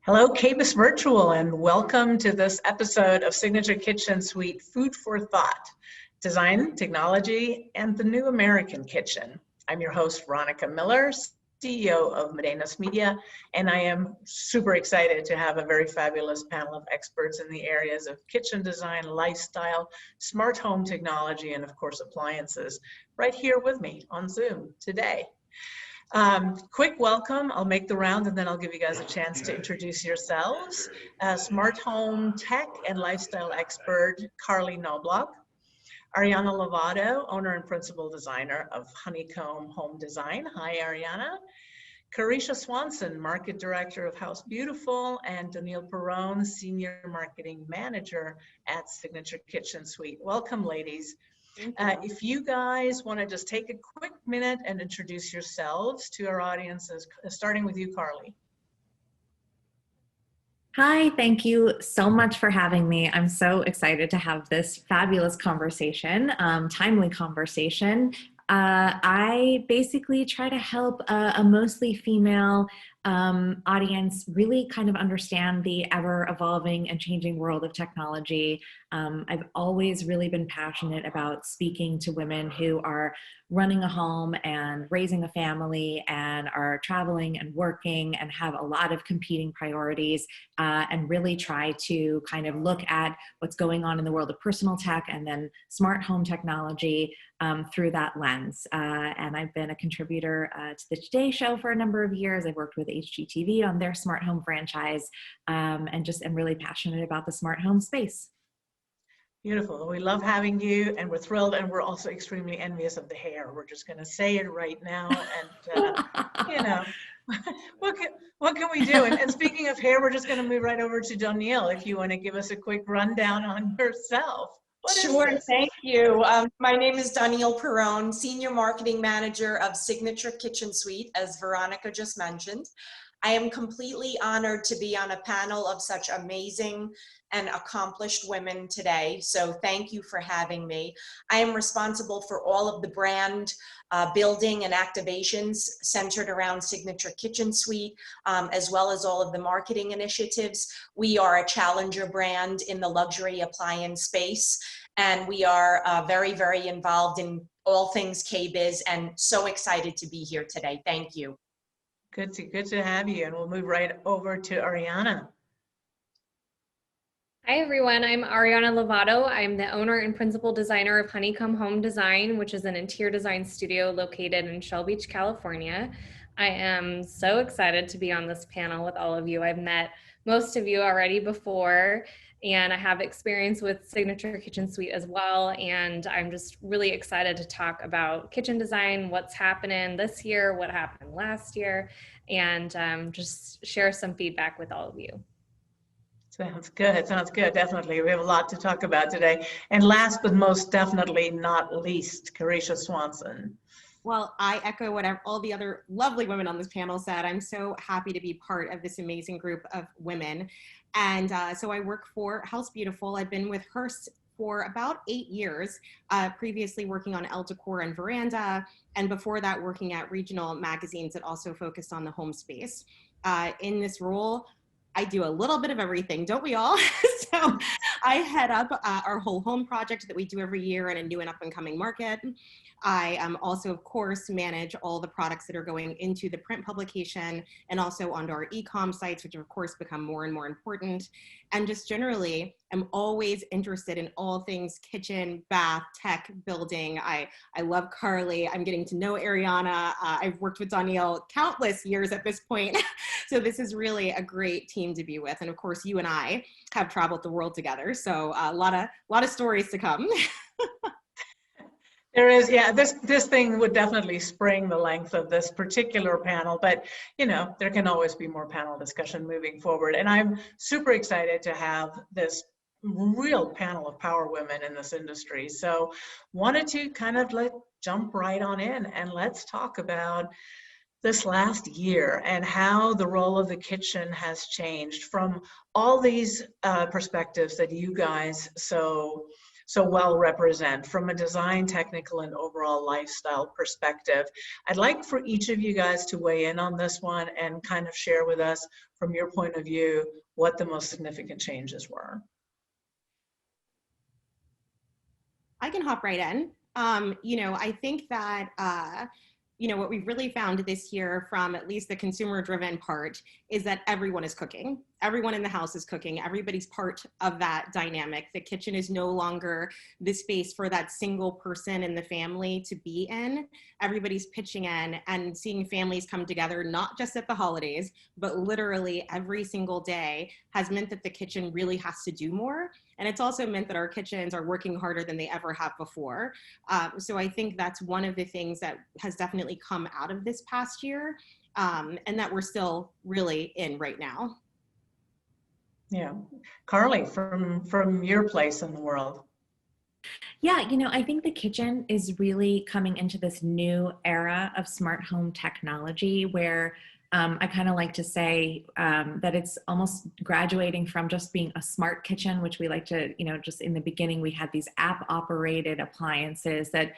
Hello, Cabus Virtual, and welcome to this episode of Signature Kitchen Suite Food for Thought, Design, Technology, and the New American Kitchen. I'm your host, Veronika Miller, CEO of Modenus Media, and I am super excited to have a very fabulous panel of experts in the areas of kitchen design, lifestyle, smart home technology, and of course, appliances, right here with me on Zoom today. Quick welcome, I'll make the round and then I'll give you guys a chance to introduce yourselves. Smart home tech and lifestyle expert, Carley Knobloch. Ariana Lovato, owner and principal designer of Honeycomb Home Design. Hi, Ariana. Carisha Swanson, market director of House Beautiful, and Donille Perrone, senior marketing manager at Signature Kitchen Suite. Welcome, ladies. If you guys want to just take a quick minute and introduce yourselves to our audiences, starting with you, Carley. Hi, thank you so much for having me. I'm so excited to have this fabulous conversation, timely conversation. I basically try to help a mostly female audience really kind of understand the ever-evolving and changing world of technology. I've always really been passionate about speaking to women who are running a home and raising a family and are traveling and working and have a lot of competing priorities, and really try to kind of look at what's going on in the world of personal tech and then smart home technology through that lens. And I've been a contributor to the Today Show for a number of years. I've worked with HGTV on their smart home franchise, and just am really passionate about the smart home space. Beautiful. We love having you, and we're thrilled, and we're also extremely envious of the hair. We're just going to say it right now, and you know, what can we do? And speaking of hair, we're just going to move right over to Donille. If you want to give us a quick rundown on yourself. Sure, thank you. My name is Donille Perrone, Senior Marketing Manager of Signature Kitchen Suite, as Veronika just mentioned. I am completely honored to be on a panel of such amazing and accomplished women today, so thank you for having me. I am responsible for all of the brand building and activations centered around Signature Kitchen Suite, as well as all of the marketing initiatives. We are a challenger brand in the luxury appliance space, and we are very, very involved in all things K-Biz, and so excited to be here today. Thank you. Good to have you, and we'll move right over to Ariana. Hi everyone, I'm Ariana Lovato. I'm the owner and principal designer of Honeycomb Home Design, which is an interior design studio located in Shell Beach, California. I am so excited to be on this panel with all of you. I've met most of you already before, and I have experience with Signature Kitchen Suite as well, and I'm just really excited to talk about kitchen design, what's happening this year, what happened last year, and just share some feedback with all of you. Sounds good, definitely. We have a lot to talk about today. And last but most definitely not least, Carisha Swanson. Well, I echo what all the other lovely women on this panel said. I'm so happy to be part of this amazing group of women. And so I work for House Beautiful. I've been with Hearst for about 8 years, previously working on Elle Decor and Veranda, and before that working at regional magazines that also focused on the home space. In this role, I do a little bit of everything, don't we all? So I head up our whole home project that we do every year in a new and up and coming market. I also, of course, manage all the products that are going into the print publication and also onto our e-com sites, which have, of course, become more and more important. And just generally, I'm always interested in all things kitchen, bath, tech, building. I love Carley. I'm getting to know Ariana. I've worked with Donille countless years at this point. So this is really a great team to be with. And of course, you and I have traveled the world together. So a lot of stories to come. There is, yeah, this thing would definitely spring the length of this particular panel, but you know, there can always be more panel discussion moving forward. And I'm super excited to have this real panel of power women in this industry. So wanted to kind of jump right on in and let's talk about this last year and how the role of the kitchen has changed from all these perspectives that you guys so so well represent from a design, technical, and overall lifestyle perspective. I'd like for each of you guys to weigh in on this one and kind of share with us from your point of view what the most significant changes were. I can hop right in. I think that, what we've really found this year from at least the consumer-driven part is that everyone is cooking. Everyone in the house is cooking. Everybody's part of that dynamic. The kitchen is no longer the space for that single person in the family to be in. Everybody's pitching in, and seeing families come together, not just at the holidays, but literally every single day, has meant that the kitchen really has to do more. And it's also meant that our kitchens are working harder than they ever have before. So I think that's one of the things that has definitely come out of this past year, and that we're still really in right now. Yeah. Carley, from your place in the world. Yeah, I think the kitchen is really coming into this new era of smart home technology where I kind of like to say that it's almost graduating from just being a smart kitchen, which we like to, just in the beginning, we had these app operated appliances that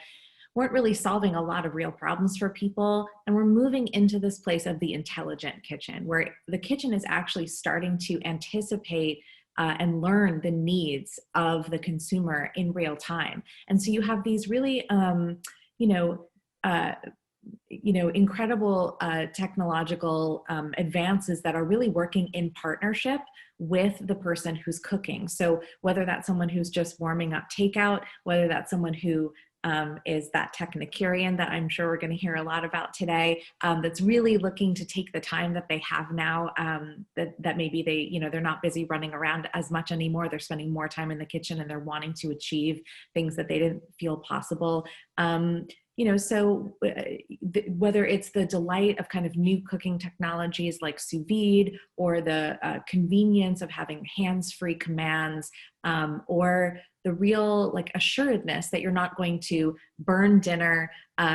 weren't really solving a lot of real problems for people. And we're moving into this place of the intelligent kitchen, where the kitchen is actually starting to anticipate and learn the needs of the consumer in real time. And so you have these really, incredible technological advances that are really working in partnership with the person who's cooking. So whether that's someone who's just warming up takeout, whether that's someone who is that technicurian that I'm sure we're going to hear a lot about today, that's really looking to take the time that they have now, that maybe they're not busy running around as much anymore. They're spending more time in the kitchen and they're wanting to achieve things that they didn't feel possible. So whether it's the delight of kind of new cooking technologies like sous vide, or the convenience of having hands-free commands, or the real assuredness that you're not going to burn dinner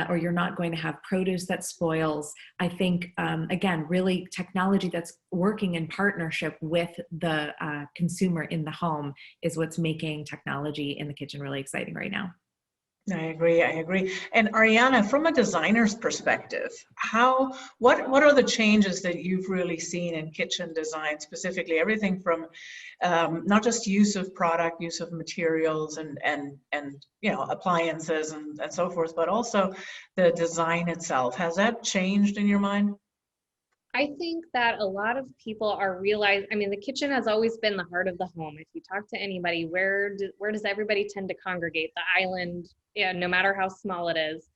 or you're not going to have produce that spoils. I think, again, really technology that's working in partnership with the consumer in the home is what's making technology in the kitchen really exciting right now. I agree. And Ariana, from a designer's perspective, what are the changes that you've really seen in kitchen design, specifically everything from not just use of product, use of materials and appliances and so forth, but also the design itself. Has that changed in your mind? I think that a lot of people are realizing, the kitchen has always been the heart of the home. If you talk to anybody, where does everybody tend to congregate? The island, no matter how small it is.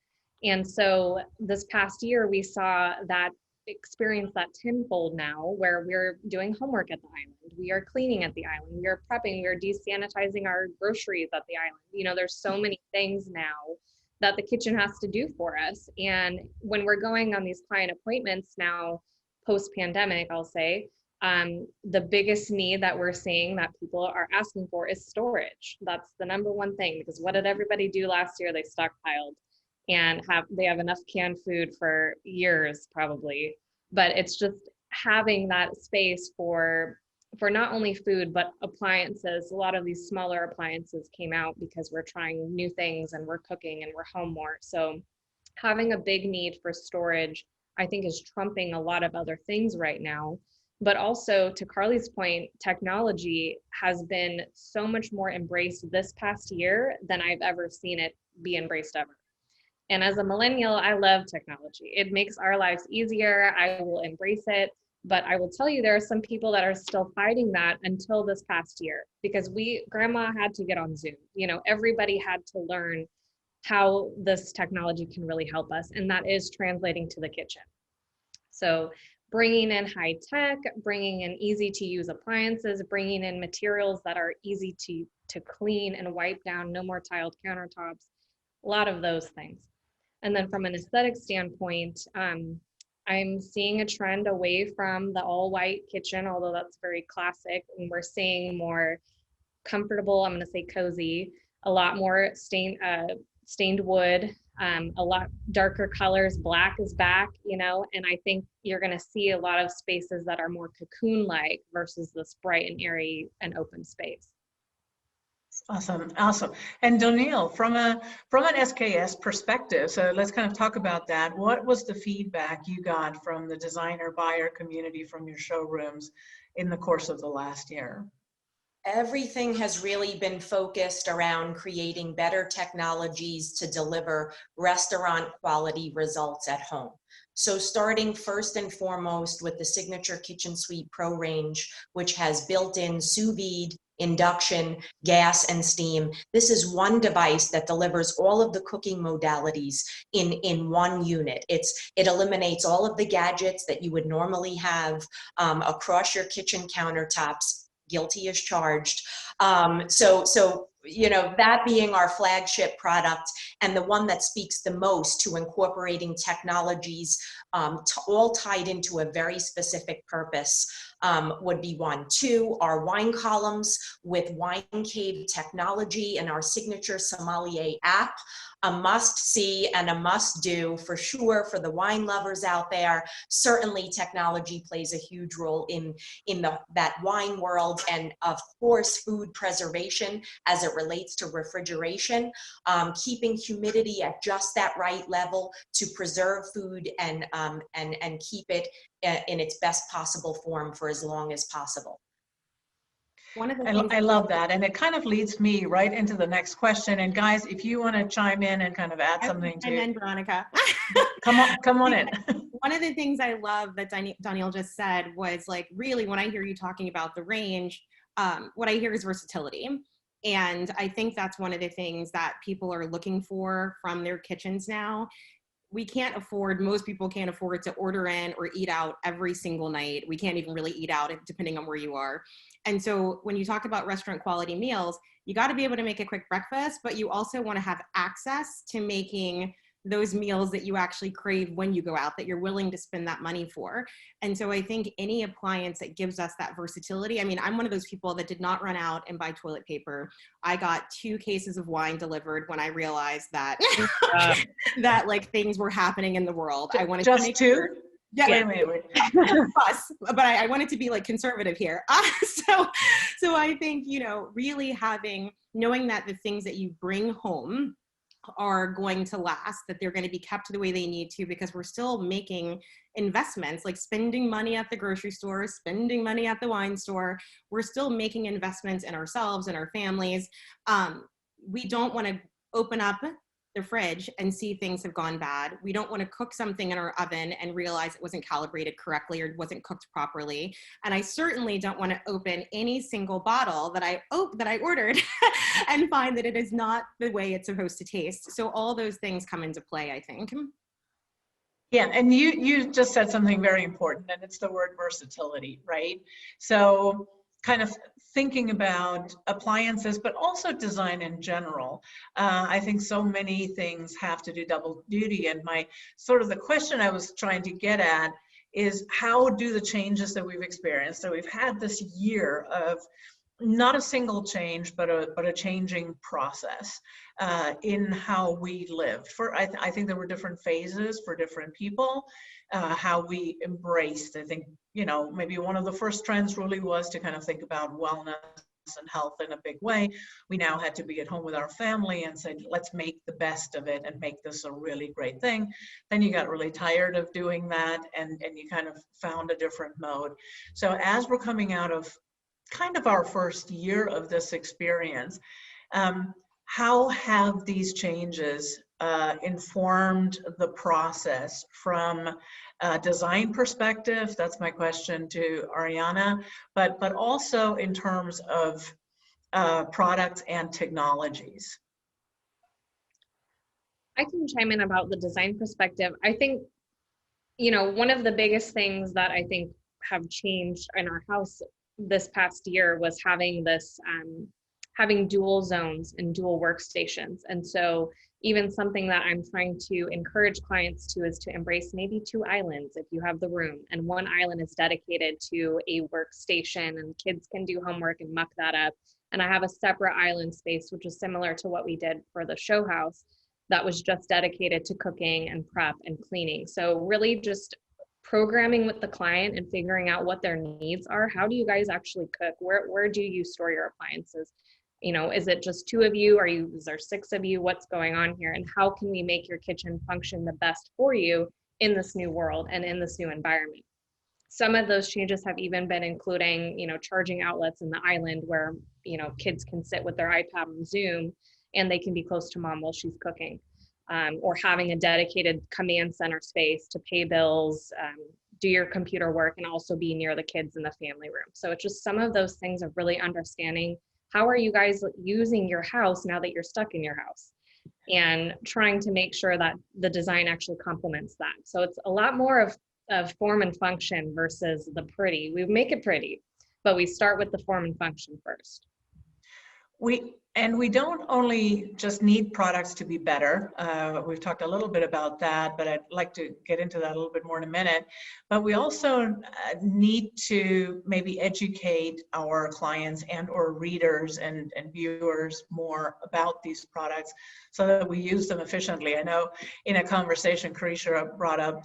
And so this past year, we saw that experience that tenfold now, where we're doing homework at the island. We are cleaning at the island. We are prepping. We are desanitizing our groceries at the island. There's so many things now that the kitchen has to do for us. And when we're going on these client appointments now, post-pandemic, I'll say, the biggest need that we're seeing that people are asking for is storage. That's the number one thing, because what did everybody do last year? They stockpiled and they have enough canned food for years probably, but it's just having that space for not only food, but appliances. A lot of these smaller appliances came out because we're trying new things and we're cooking and we're home more. So having a big need for storage, I think, is trumping a lot of other things right now. But also, to Carley's point, technology has been so much more embraced this past year than I've ever seen it be embraced ever. And as a millennial, I love technology. It makes our lives easier. I will embrace it. But I will tell you, there are some people that are still fighting that until this past year, because grandma had to get on Zoom. Everybody had to learn how this technology can really help us. And that is translating to the kitchen. So bringing in high tech, bringing in easy to use appliances, bringing in materials that are easy to clean and wipe down, no more tiled countertops, a lot of those things. And then from an aesthetic standpoint, I'm seeing a trend away from the all white kitchen, although that's very classic, and we're seeing more comfortable, I'm going to say cozy, a lot more stained wood, a lot darker colors. Black is back, and I think you're going to see a lot of spaces that are more cocoon-like versus this bright and airy and open space. Awesome, awesome. And Donille, from an SKS perspective, so let's kind of talk about that. What was the feedback you got from the designer buyer community from your showrooms in the course of the last year? Everything has really been focused around creating better technologies to deliver restaurant quality results at home. So starting first and foremost with the Signature Kitchen Suite Pro range, which has built-in sous vide, induction, gas, and steam. This is one device that delivers all of the cooking modalities in one unit. It eliminates all of the gadgets that you would normally have across your kitchen countertops. Guilty as charged. So you know, that being our flagship product and the one that speaks the most to incorporating technologies all tied into a very specific purpose would be one. Two, our wine columns with Wine Cave technology and our signature sommelier app. A must-see and a must-do for sure for the wine lovers out there. Certainly technology plays a huge role in that wine world, and of course food preservation as it relates to refrigeration, keeping humidity at just that right level to preserve food and keep it in its best possible form for as long as possible. One of the I love that. And it kind of leads me right into the next question. And guys, if you want to chime in and kind of add something to and then Veronica. come on in. One of the things I love that Donille just said was, like, really when I hear you talking about the range, what I hear is versatility. And I think that's one of the things that people are looking for from their kitchens now. Most people can't afford to order in or eat out every single night. We can't even really eat out depending on where you are. And so when you talk about restaurant quality meals, you got to be able to make a quick breakfast, but you also want to have access to making those meals that you actually crave when you go out, that you're willing to spend that money for. And so I think any appliance that gives us that versatility, I mean, I'm one of those people that did not run out and buy toilet paper. I got 2 cases of wine delivered when I realized that, that like things were happening in the world. I wanted just to make 2? sure. Yeah, wait. But I wanted to be like conservative here. So I think, you know, really knowing that the things that you bring home are going to last, that they're going to be kept the way they need to, because we're still making investments, like spending money at the grocery store, spending money at the wine store. We're still making investments in ourselves and our families. We don't want to open up the fridge and see things have gone bad. We don't want to cook something in our oven and realize it wasn't calibrated correctly or wasn't cooked properly. And I certainly don't want to open any single bottle that I ordered and find that it is not the way it's supposed to taste. So all those things come into play, I think. Yeah, and you just said something very important, and it's the word versatility, right? So kind of thinking about appliances, but also design in general. I think so many things have to do double duty, and the question I was trying to get at is, how do the changes that we've experienced, so we've had this year of not a single change, but a changing process in how we lived. I think there were different phases for different people, how we embraced. I think, you know, maybe one of the first trends really was to kind of think about wellness and health in a big way. We now had to be at home with our family and said, let's make the best of it and make this a really great thing. Then you got really tired of doing that, and you kind of found a different mode. So as we're coming out of kind of our first year of this experience, how have these changes informed the process from a design perspective? That's my question to Ariana, but also in terms of products and technologies. I can chime in about the design perspective. I think, you know, one of the biggest things that I think have changed in our house this past year was having having dual zones and dual workstations. And so even something that I'm trying to encourage clients to is to embrace maybe 2 islands if you have the room, and one island is dedicated to a workstation and kids can do homework and muck that up. And I have a separate island space, which is similar to what we did for the show house, that was just dedicated to cooking and prep and cleaning. So really just programming with the client and figuring out what their needs are. How do you guys actually cook? Where do you store your appliances? You know, is it just 2 of you? Is there 6 of you? What's going on here? And how can we make your kitchen function the best for you in this new world and in this new environment? Some of those changes have even been including, you know, charging outlets in the island where, you know, kids can sit with their iPad on Zoom and they can be close to mom while she's cooking, or having a dedicated command center space to pay bills, do your computer work, and also be near the kids in the family room. So it's just some of those things of really understanding how are you guys using your house now that you're stuck in your house, and trying to make sure that the design actually complements that. So it's a lot more of form and function versus the pretty. We make it pretty, but we start with the form and function first. We don't only just need products to be better. We've talked a little bit about that, but I'd like to get into that a little bit more in a minute. But we also need to maybe educate our clients and or readers and viewers more about these products so that we use them efficiently. I know in a conversation, Carisha brought up,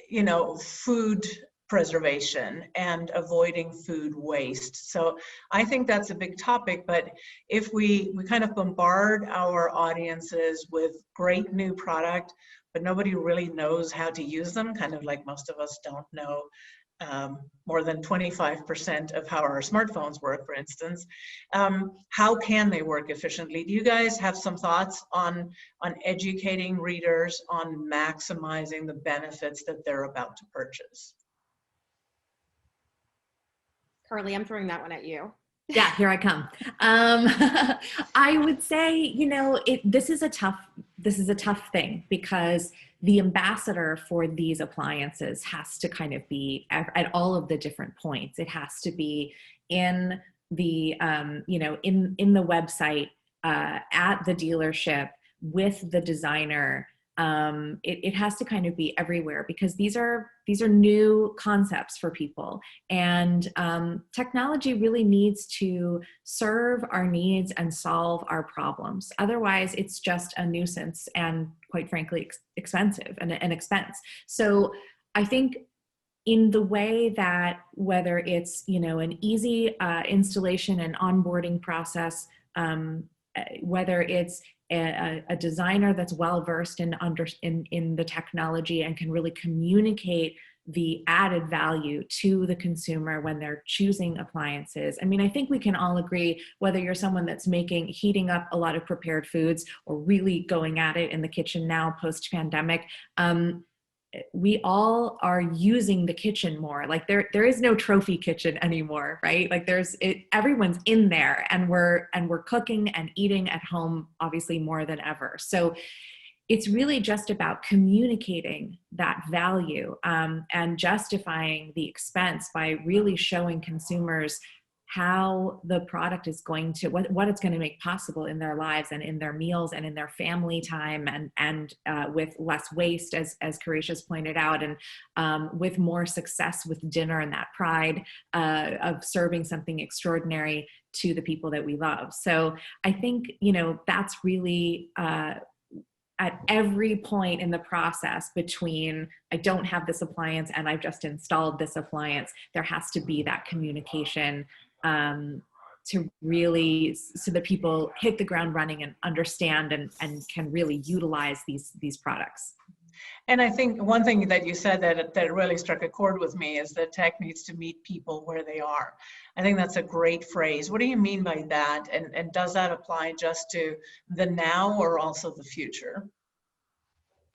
you know, food preservation and avoiding food waste. So I think that's a big topic, but if we kind of bombard our audiences with great new product, but nobody really knows how to use them, kind of like most of us don't know more than 25% of how our smartphones work, for instance, how can they work efficiently? Do you guys have some thoughts on educating readers on maximizing the benefits that they're about to purchase? Carley, I'm throwing that one at you. Yeah, here I come. I would say, you know, this is a tough thing because the ambassador for these appliances has to kind of be at all of the different points. It has to be in the, you know, in the website, at the dealership, with the designer. It has to kind of be everywhere because these are new concepts for people, and technology really needs to serve our needs and solve our problems. Otherwise, it's just a nuisance and, quite frankly, expensive and an expense. So I think in the way that whether it's, you know, an easy installation and onboarding process, whether it's a designer that's well-versed in the technology and can really communicate the added value to the consumer when they're choosing appliances. I mean, I think we can all agree, whether you're someone that's heating up a lot of prepared foods or really going at it in the kitchen now post-pandemic, we all are using the kitchen more. Like there is no trophy kitchen anymore, right? Like everyone's in there, and we're cooking and eating at home, obviously more than ever. So it's really just about communicating that value and justifying the expense by really showing consumers how the product is going to, what it's going to make possible in their lives and in their meals and in their family time, and with less waste, as Carisha's pointed out, and with more success with dinner and that pride of serving something extraordinary to the people that we love. So I think, you know, that's really at every point in the process between I don't have this appliance and I've just installed this appliance, there has to be that communication to really, so that people hit the ground running and understand and can really utilize these products. And I think one thing that you said that really struck a chord with me is that tech needs to meet people where they are. I think that's a great phrase. What do you mean by that? And does that apply just to the now or also the future?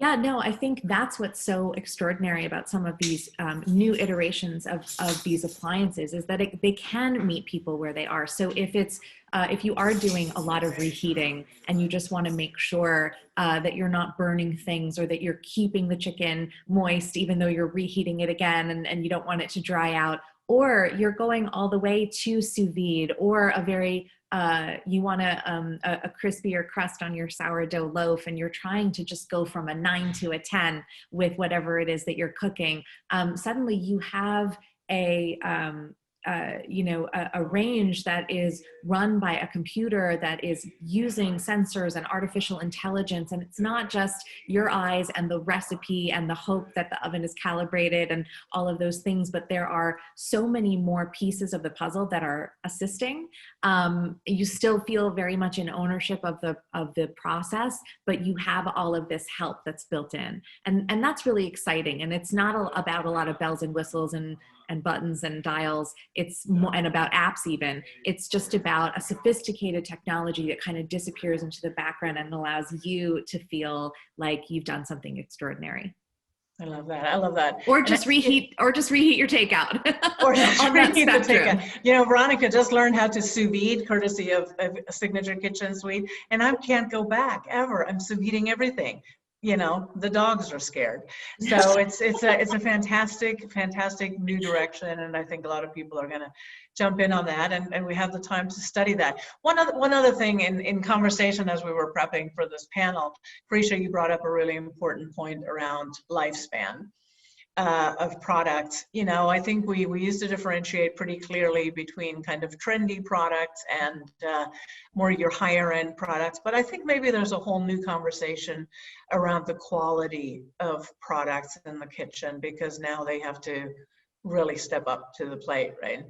Yeah, no, I think that's what's so extraordinary about some of these new iterations of these appliances is that they can meet people where they are. So if you are doing a lot of reheating and you just want to make sure that you're not burning things, or that you're keeping the chicken moist even though you're reheating it again and you don't want it to dry out, or you're going all the way to sous vide, or a very you want a crispier crust on your sourdough loaf, and you're trying to just go from a 9 to a 10 with whatever it is that you're cooking. Suddenly you have a a range that is run by a computer that is using sensors and artificial intelligence. And it's not just your eyes and the recipe and the hope that the oven is calibrated and all of those things, but there are so many more pieces of the puzzle that are assisting. You still feel very much in ownership of the process, but you have all of this help that's built in. And that's really exciting. And it's not about a lot of bells and whistles and buttons and dials. It's more, and about apps even. It's just about a sophisticated technology that kind of disappears into the background and allows you to feel like you've done something extraordinary. I love that. I love that. Or just reheat your takeout. Or just reheat the takeout. You know, Veronika just learned how to sous vide, courtesy of Signature Kitchen Suite, and I can't go back ever. I'm sous videing everything. You know, the dogs are scared. So it's a fantastic new direction, and I think a lot of people are going to jump in on that, and we have the time to study that. One other thing in conversation as we were prepping for this panel, Carisha, you brought up a really important point around lifespan of products. You know, I think we used to differentiate pretty clearly between kind of trendy products and more your higher end products, but I think maybe there's a whole new conversation around the quality of products in the kitchen, because now they have to really step up to the plate, right?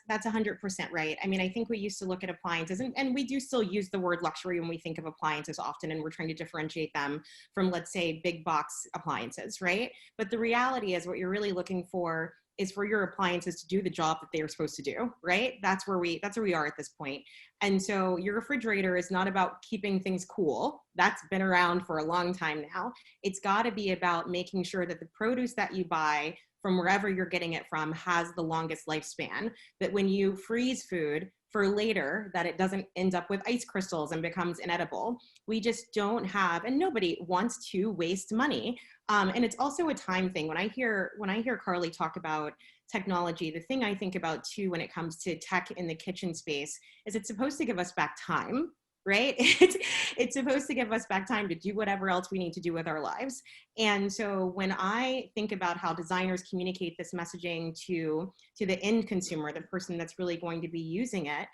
That's 100% right. I mean, I think we used to look at appliances, and we do still use the word luxury when we think of appliances often, and we're trying to differentiate them from, let's say, big box appliances, right? But the reality is what you're really looking for is for your appliances to do the job that they are supposed to do, right? That's where we are at this point. And so your refrigerator is not about keeping things cool. That's been around for a long time now. It's got to be about making sure that the produce that you buy from wherever you're getting it from has the longest lifespan, that when you freeze food for later, that it doesn't end up with ice crystals and becomes inedible. We just don't have, and nobody wants to waste money. And it's also a time thing. When I hear Carley talk about technology, the thing I think about too when it comes to tech in the kitchen space is it's supposed to give us back time. Right? It's supposed to give us back time to do whatever else we need to do with our lives. And so when I think about how designers communicate this messaging to the end consumer, the person that's really going to be using it,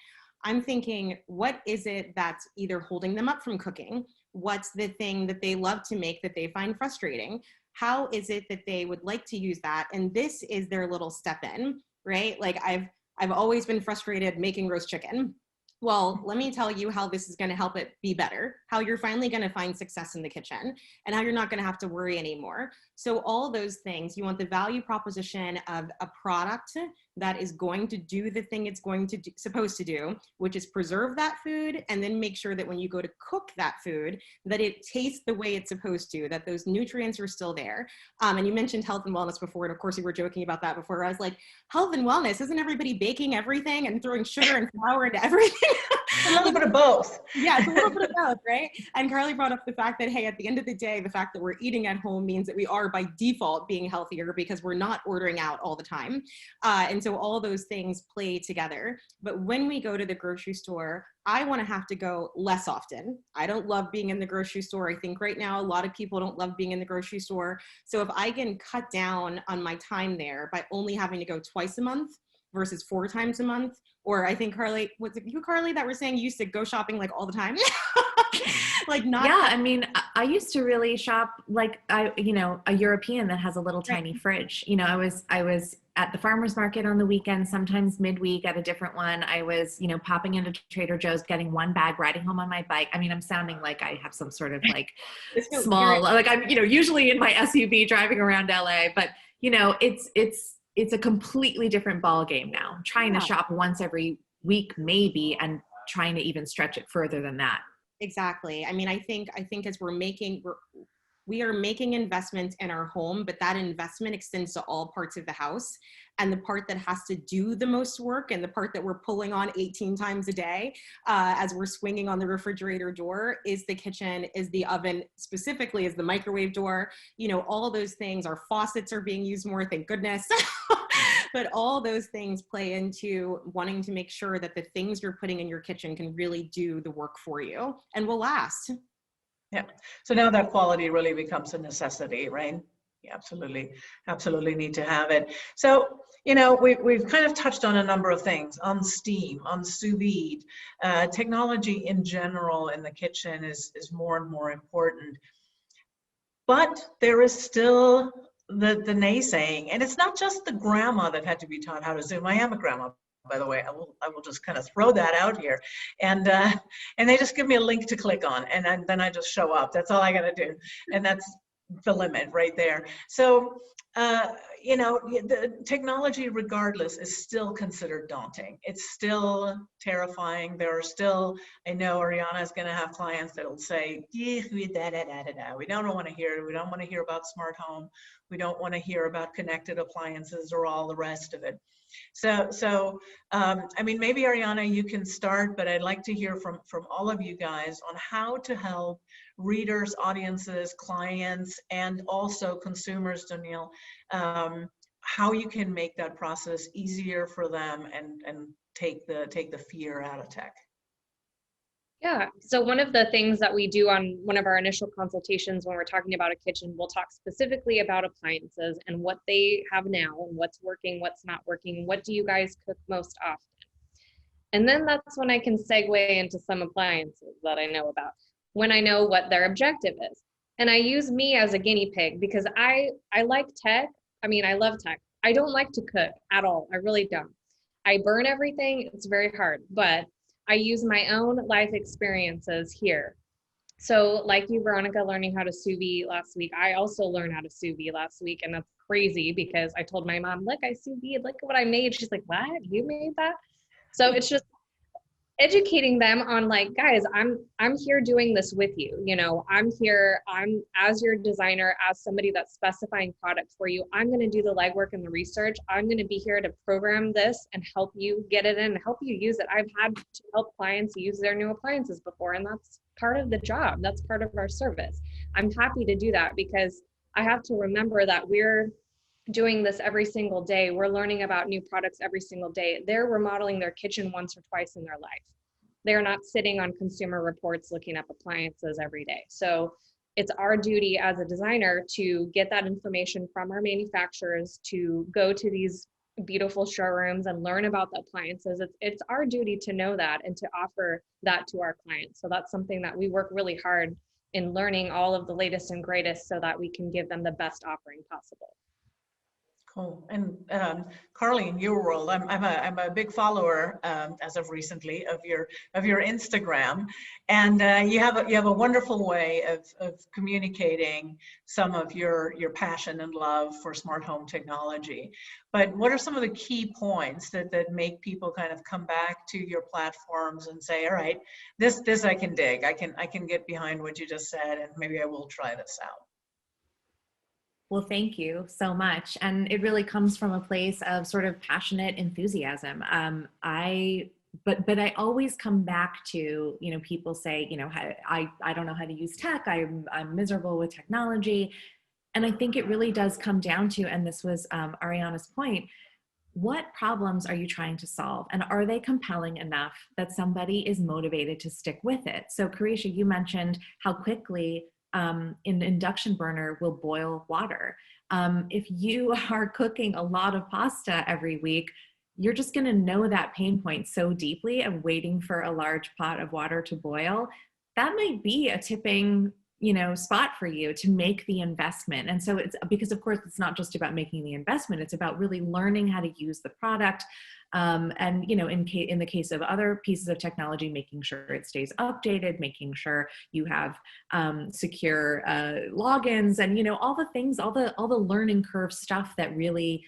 I'm thinking, what is it that's either holding them up from cooking? What's the thing that they love to make that they find frustrating? How is it that they would like to use that? And this is their little step in, right? Like I've always been frustrated making roast chicken. Well, let me tell you how this is going to help it be better, how you're finally going to find success in the kitchen, and how you're not going to have to worry anymore. So all those things, you want the value proposition of a product that is going to do the thing it's supposed to do, which is preserve that food, and then make sure that when you go to cook that food, that it tastes the way it's supposed to, that those nutrients are still there. And you mentioned health and wellness before, and of course you were joking about that before. I was like, health and wellness, isn't everybody baking everything and throwing sugar and flour into everything? A little bit of both. Yeah, it's a little bit of both, right? And Carley brought up the fact that, hey, at the end of the day, the fact that we're eating at home means that we are by default being healthier because we're not ordering out all the time. And so all those things play together. But when we go to the grocery store, I want to have to go less often. I don't love being in the grocery store. I think right now a lot of people don't love being in the grocery store. So if I can cut down on my time there by only having to go twice a month versus 4 times a month, or I think Carley, was it you, Carley, that were saying you used to go shopping like all the time? Like not. Yeah, I mean, I used to really shop like a European that has a little tiny fridge. You know, I was at the farmer's market on the weekend, sometimes midweek at a different one. I was, popping into Trader Joe's, getting one bag, riding home on my bike. I mean, I'm sounding like I have some sort of like small, like I'm, usually in my SUV driving around LA, but it's a completely different ball game now. I'm trying to shop once every week, maybe, and trying to even stretch it further than that. Exactly. I mean, I think as we are making investments in our home, but that investment extends to all parts of the house. And the part that has to do the most work, and the part that we're pulling on 18 times a day as we're swinging on the refrigerator door, is the kitchen, is the oven, specifically is the microwave door. All those things. Our faucets are being used more, thank goodness. But all those things play into wanting to make sure that the things you're putting in your kitchen can really do the work for you and will last. Yeah. So now that quality really becomes a necessity, right? Absolutely, absolutely need to have it. So, you know, we've kind of touched on a number of things, on steam, on sous vide. Technology in general in the kitchen is more and more important. But there is still the naysaying, and it's not just the grandma that had to be taught how to Zoom. I am a grandma, by the way. I will just kind of throw that out here, and they just give me a link to click on, and then I just show up. That's all I got to do, and that's the limit right there. So, you know, the technology, regardless, is still considered daunting. It's still terrifying. There are still, I know Ariana is going to have clients that'll say, we don't want to hear it. We don't want to hear about smart home. We don't want to hear about connected appliances or all the rest of it. So I mean, maybe Ariana, you can start, but I'd like to hear from all of you guys on how to help readers, audiences, clients, and also consumers, Donille, how you can make that process easier for them and take the fear out of tech. Yeah, so one of the things that we do on one of our initial consultations when we're talking about a kitchen, we'll talk specifically about appliances and what they have now and what's working, what's not working, what do you guys cook most often? And then that's when I can segue into some appliances that I know about, when I know what their objective is. And I use me as a guinea pig because I like tech. I mean, I love tech. I don't like to cook at all. I really don't. I burn everything. It's very hard, but I use my own life experiences here. So like you, Veronica, learning how to sous vide last week, I also learned how to sous vide last week. And that's crazy because I told my mom, look, I sous vide, look at what I made. She's like, what? You made that? So it's just educating them on like, guys, I'm here doing this with you. You know, I'm here, I'm as your designer, as somebody that's specifying product for you. I'm going to do the legwork and the research. I'm going to be here to program this and help you get it in and help you use it. I've had to help clients use their new appliances before, and that's part of the job. That's part of our service. I'm happy to do that because I have to remember that we're doing this every single day. We're learning about new products every single day. They're remodeling their kitchen once or twice in their life. They're not sitting on Consumer Reports looking up appliances every day. So it's our duty as a designer to get that information from our manufacturers, to go to these beautiful showrooms and learn about the appliances. It's our duty to know that and to offer that to our clients. So that's something that we work really hard in learning all of the latest and greatest so that we can give them the best offering possible. Cool. And Carley, in your world, I'm a big follower as of recently of your Instagram, and you have a wonderful way of communicating some of your passion and love for smart home technology. But what are some of the key points that make people kind of come back to your platforms and say, all right, this I can dig, I can get behind what you just said, and maybe I will try this out. Well, thank you so much. And it really comes from a place of sort of passionate enthusiasm. But I always come back to, you know, people say, you know, I don't know how to use tech. I'm miserable with technology. And I think it really does come down to, and this was Ariana's point, what problems are you trying to solve? And are they compelling enough that somebody is motivated to stick with it? So Carisha, you mentioned how quickly an induction burner will boil water. If you are cooking a lot of pasta every week, you're just going to know that pain point so deeply of waiting for a large pot of water to boil. That might be a tipping, you know, spot for you to make the investment. And so it's because, of course, it's not just about making the investment, it's about really learning how to use the product. And, you know, in the case of other pieces of technology, making sure it stays updated, making sure you have secure logins, and, you know, all the things, all the learning curve stuff that really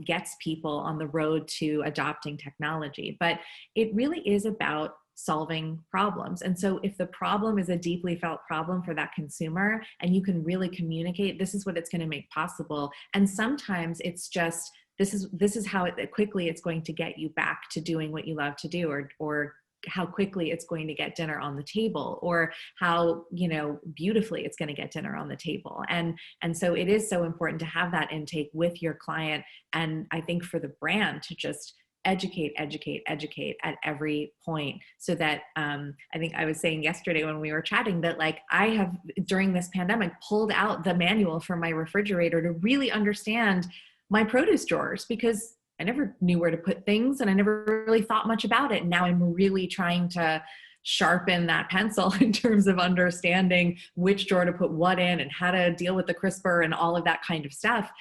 gets people on the road to adopting technology. But it really is about solving problems. And so if the problem is a deeply felt problem for that consumer, and you can really communicate, this is what it's going to make possible. And sometimes it's just, this is how quickly it's going to get you back to doing what you love to do, or how quickly it's going to get dinner on the table, or how, you know, beautifully it's going to get dinner on the table. And so it is so important to have that intake with your client. And I think for the brand to just educate at every point, so that I think I was saying yesterday when we were chatting that like I have during this pandemic pulled out the manual from my refrigerator to really understand my produce drawers, because I never knew where to put things and I never really thought much about it. And now I'm really trying to sharpen that pencil in terms of understanding which drawer to put what in and how to deal with the crisper and all of that kind of stuff,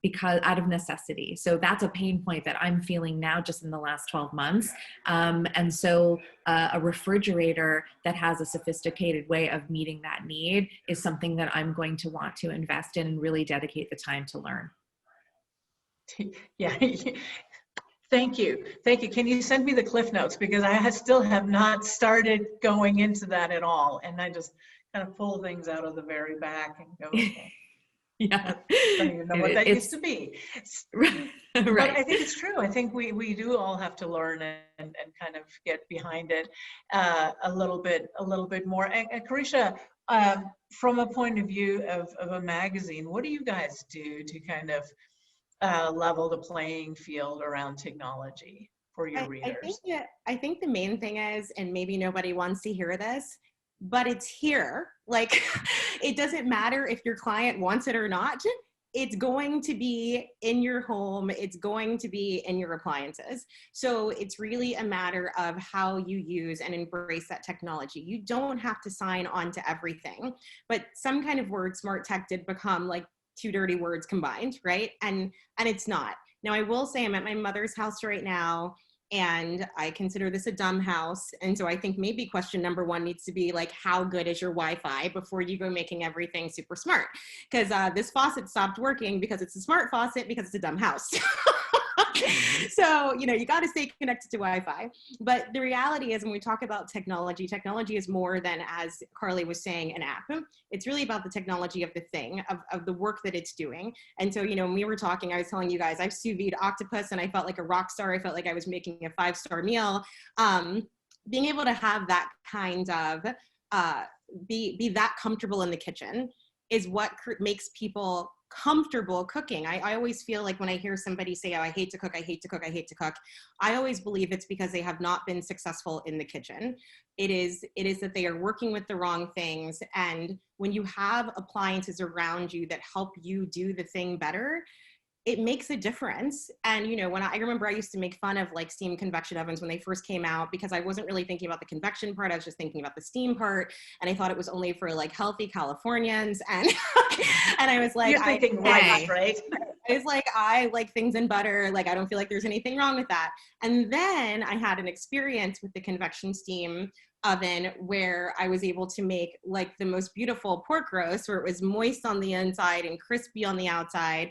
because out of necessity. So that's a pain point that I'm feeling now just in the last 12 months. And so a refrigerator that has a sophisticated way of meeting that need is something that I'm going to want to invest in and really dedicate the time to learn. Yeah. Thank you. Can you send me the Cliff Notes? Because I still have not started going into that at all. And I just kind of pull things out of the very back and go, okay. Yeah. I don't even know what that used to be. Right. But I think it's true. I think we do all have to learn and kind of get behind it a little bit more. And Carisha, from a point of view of a magazine, what do you guys do to kind of level the playing field around technology for your readers? I think the main thing is, and maybe nobody wants to hear this, but it's here. Like, it doesn't matter if your client wants it or not. It's going to be in your home. It's going to be in your appliances. So it's really a matter of how you use and embrace that technology. You don't have to sign on to everything, but some kind of word smart tech did become like two dirty words combined, right? And it's not. Now, I will say I'm at my mother's house right now, and I consider this a dumb house. And so I think maybe question number one needs to be like, how good is your Wi-Fi before you go making everything super smart? Because this faucet stopped working because it's a smart faucet because it's a dumb house. So, you got to stay connected to Wi-Fi. But the reality is when we talk about technology is more than, as Carley was saying, an app. It's really about the technology of the thing, of the work that it's doing. And so, when we were talking, I was telling you guys, I've sous vide octopus and I felt like a rock star. I felt like I was making a 5-star meal. Being able to have that kind of, be that comfortable in the kitchen is what makes people comfortable cooking. I always feel like when I hear somebody say, oh, I hate to cook, I always believe it's because they have not been successful in the kitchen. It is that they are working with the wrong things. And when you have appliances around you that help you do the thing better, it makes a difference. And, when I remember I used to make fun of like steam convection ovens when they first came out, because I wasn't really thinking about the convection part. I was just thinking about the steam part. And I thought it was only for like healthy Californians. And, and I was like, you're thinking right? I was like, I like things in butter. Like, I don't feel like there's anything wrong with that. And then I had an experience with the convection steam oven where I was able to make like the most beautiful pork roast, where it was moist on the inside and crispy on the outside.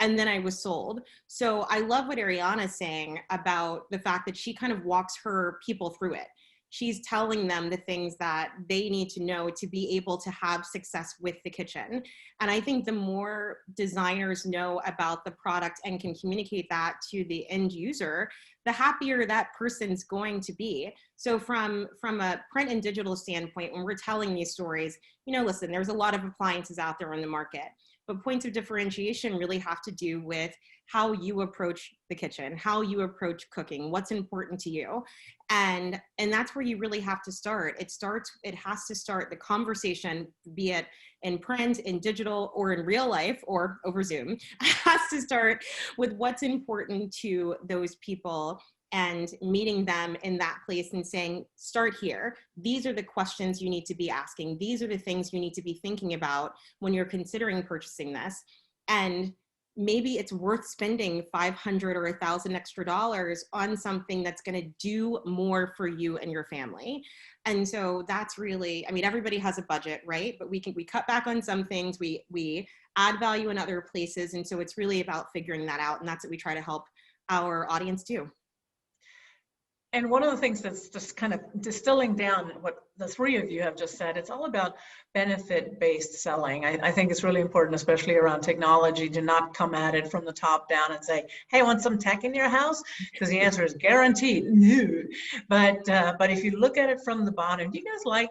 And then I was sold. So I love what Ariana's saying about the fact that she kind of walks her people through it. She's telling them the things that they need to know to be able to have success with the kitchen. And I think the more designers know about the product and can communicate that to the end user, the happier that person's going to be. So from a print and digital standpoint, when we're telling these stories, listen, there's a lot of appliances out there on the market. But points of differentiation really have to do with how you approach the kitchen, how you approach cooking, what's important to you. And that's where you really have to start. It has to start the conversation, be it in print, in digital, or in real life, or over Zoom. It has to start with what's important to those people and meeting them in that place and saying, start here. These are the questions you need to be asking. These are the things you need to be thinking about when you're considering purchasing this. And maybe it's worth spending $500 or $1,000 extra dollars on something that's going to do more for you and your family. And so that's really, everybody has a budget, right? But we cut back on some things, we add value in other places. And so it's really about figuring that out. And that's what we try to help our audience do. And one of the things that's just kind of distilling down what the three of you have just said, it's all about benefit-based selling. I think it's really important, especially around technology, to not come at it from the top down and say, hey, want some tech in your house? Because the answer is guaranteed no. But if you look at it from the bottom, do you guys like,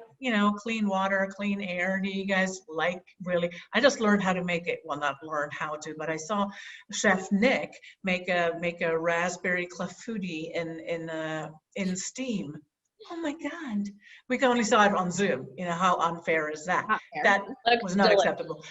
clean water, clean air? Do you guys like really? I just learned how to make it. Well, not learned how to, but I saw Chef Nick make a raspberry clafouti in steam. Oh my God. We only saw it on Zoom. How unfair is that? That was not acceptable.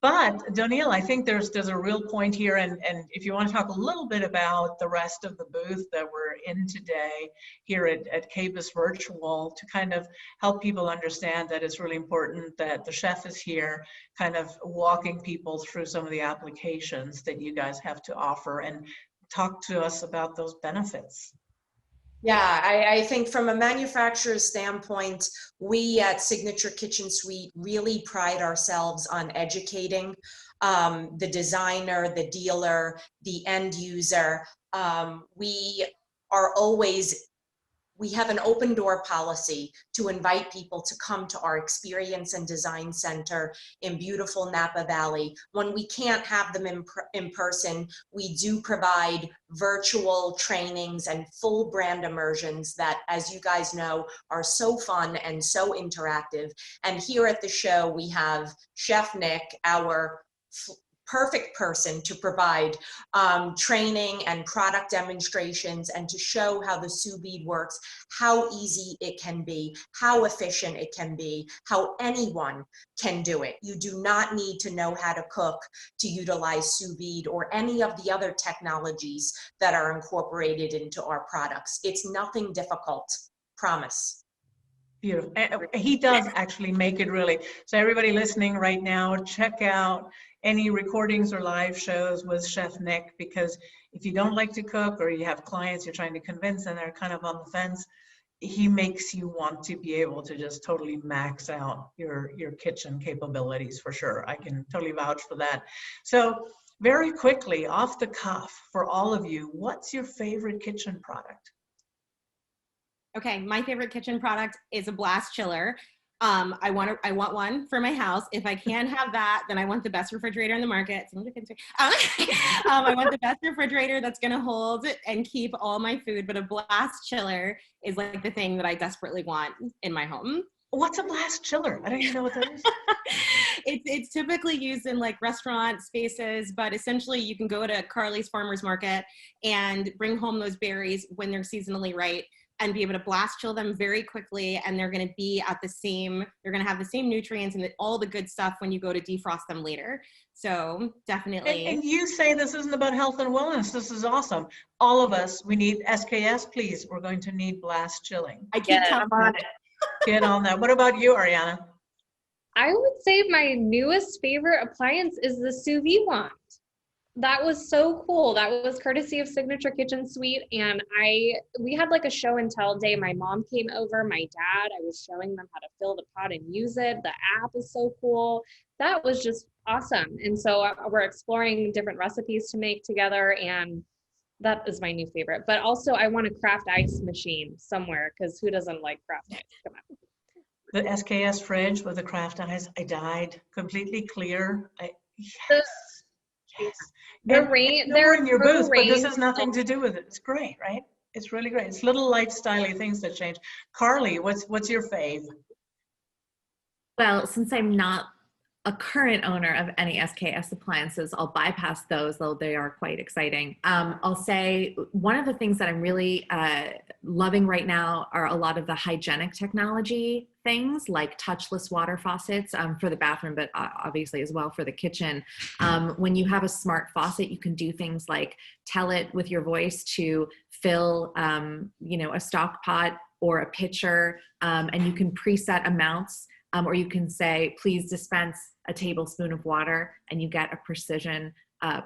But Donille, I think there's a real point here, and if you want to talk a little bit about the rest of the booth that we're in today here at KBIS Virtual, to kind of help people understand that it's really important that the chef is here kind of walking people through some of the applications that you guys have to offer, and talk to us about those benefits. Yeah, I think from a manufacturer's standpoint, we at Signature Kitchen Suite really pride ourselves on educating the designer, the dealer, the end user. We have an open door policy to invite people to come to our experience and design center in beautiful Napa Valley. When we can't have them in person, we do provide virtual trainings and full brand immersions that, as you guys know, are so fun and so interactive. And here at the show, we have Chef Nick, our perfect person to provide training and product demonstrations, and to show how the sous vide works, how easy it can be, how efficient it can be, how anyone can do it. You do not need to know how to cook to utilize sous vide or any of the other technologies that are incorporated into our products. It's nothing difficult, promise. Beautiful. He does actually make it really. So everybody listening right now, check out any recordings or live shows with Chef Nick, because if you don't like to cook, or you have clients you're trying to convince and they're kind of on the fence, he makes you want to be able to just totally max out your kitchen capabilities, for sure. I can totally vouch for that. So very quickly, off the cuff, for all of you, what's your favorite kitchen product? Okay, my favorite kitchen product is a blast chiller. I want one for my house. If I can't have that, then I want the best refrigerator in the market. I want the best refrigerator that's going to hold and keep all my food. But a blast chiller is like the thing that I desperately want in my home. What's a blast chiller? I don't even know what that is. It's typically used in like restaurant spaces, but essentially you can go to Carley's Farmer's Market and bring home those berries when they're seasonally right, and be able to blast chill them very quickly, and they're going to be at they're going to have the same nutrients and all the good stuff when you go to defrost them later. So definitely. And you say this isn't about health and wellness. This is awesome. All of us, we need SKS, please. We're going to need blast chilling. I keep telling you. Get on that. What about you, Ariana? I would say my newest favorite appliance is the sous vide wand. That was so cool. That was courtesy of Signature Kitchen Suite. And we had like a show and tell day. My mom came over, my dad, I was showing them how to fill the pot and use it. The app is so cool. That was just awesome. And so we're exploring different recipes to make together, and that is my new favorite. But also I want a craft ice machine somewhere, because who doesn't like craft ice? Come on. The SKS fridge with the craft ice, I died. Completely clear. Yes. They're in your booth, but this has nothing to do with it. It's great, right? It's really great. It's little lifestyle-y things that change. Carley, what's your fave? Well, since I'm not a current owner of any SKS appliances, I'll bypass those, though they are quite exciting. I'll say one of the things that I'm really loving right now are a lot of the hygienic technology things, like touchless water faucets for the bathroom, but obviously as well for the kitchen. When you have a smart faucet, you can do things like tell it with your voice to fill, a stock pot or a pitcher, and you can preset amounts. Or you can say, please dispense a tablespoon of water, and you get a precision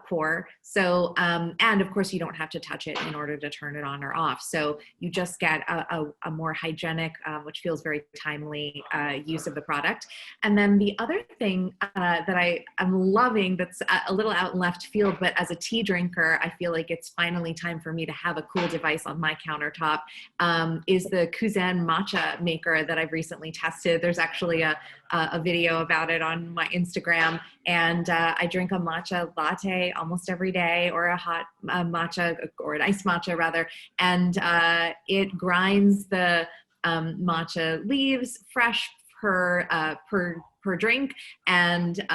pour. So, and of course you don't have to touch it in order to turn it on or off. So you just get a more hygienic, which feels very timely, use of the product. And then the other thing that I am loving, that's a little out in left field, but as a tea drinker, I feel like it's finally time for me to have a cool device on my countertop, is the Kuzan matcha maker that I've recently tested. There's actually a video about it on my Instagram, and I drink a matcha latte almost every day, or a hot matcha, or an iced matcha rather, and it grinds the matcha leaves fresh per drink, and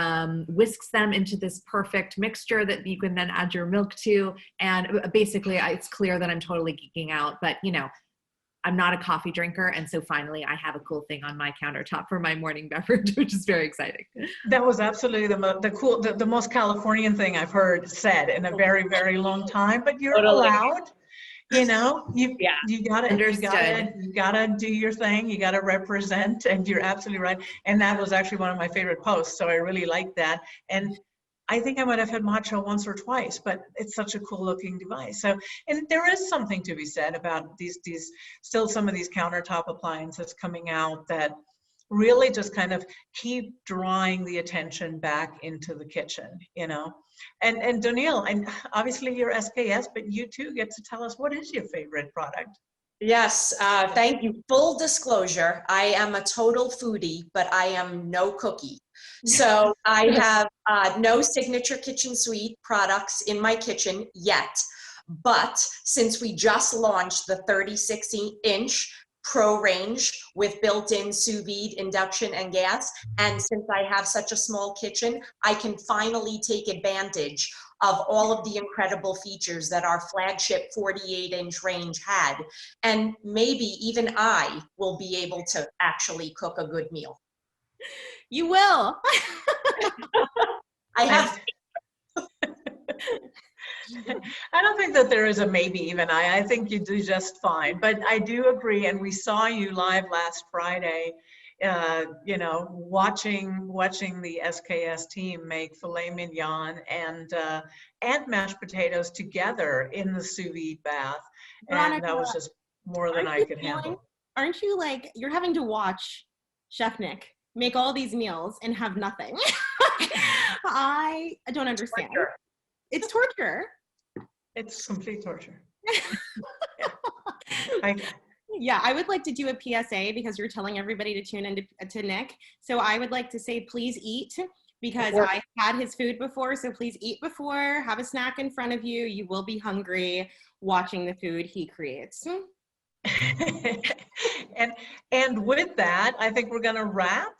whisks them into this perfect mixture that you can then add your milk to. And basically it's clear that I'm totally geeking out, but you know, I'm not a coffee drinker, and so finally I have a cool thing on my countertop for my morning beverage, which is very exciting. That was absolutely the most Californian thing I've heard said in a very, very long time, but you're allowed, you know, you gotta do your thing, you gotta represent, and you're absolutely right. And that was actually one of my favorite posts, so I really liked that. And I think I might have had matcha once or twice, but it's such a cool looking device. So, and there is something to be said about these still some of these countertop appliances coming out that really just kind of keep drawing the attention back into the kitchen, you know. And Donille, and obviously you're SKS, but you too get to tell us, what is your favorite product? Yes, thank you. Full disclosure, I am a total foodie, but I am no cookie. So I have no Signature Kitchen Suite products in my kitchen yet. But since we just launched the 36-inch Pro range with built-in sous vide, induction, and gas, and since I have such a small kitchen, I can finally take advantage of all of the incredible features that our flagship 48-inch range had. And maybe even I will be able to actually cook a good meal. You will. I have. I don't think that there is a maybe even. I think you do just fine. But I do agree, and we saw you live last Friday, you know, watching the SKS team make filet mignon and mashed potatoes together in the sous vide bath, and that was just more than I could handle. Aren't you like, you're having to watch Chef Nick make all these meals and have nothing? I don't understand. It's torture. It's complete torture. Yeah, I would like to do a PSA because you're telling everybody to tune in to Nick. So I would like to say, please eat, because I had his food before. So please eat before, have a snack in front of you. You will be hungry watching the food he creates. and with that, I think we're going to wrap.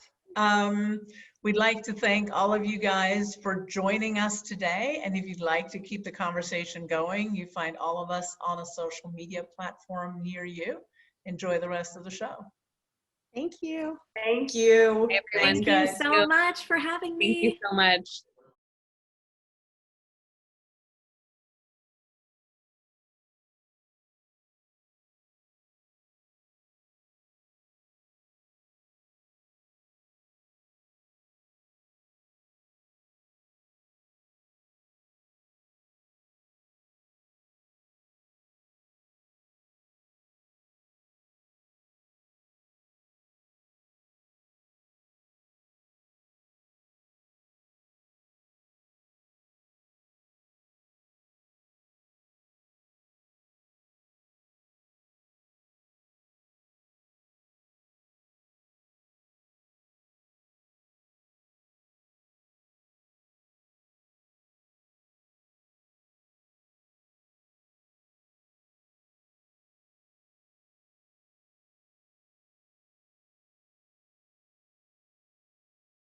We'd like to thank all of you guys for joining us today. And if you'd like to keep the conversation going, you find all of us on a social media platform near you. Enjoy the rest of the show. Thank you. Thank you. Hey, everyone. Thank you so much for having me. Thank you so much.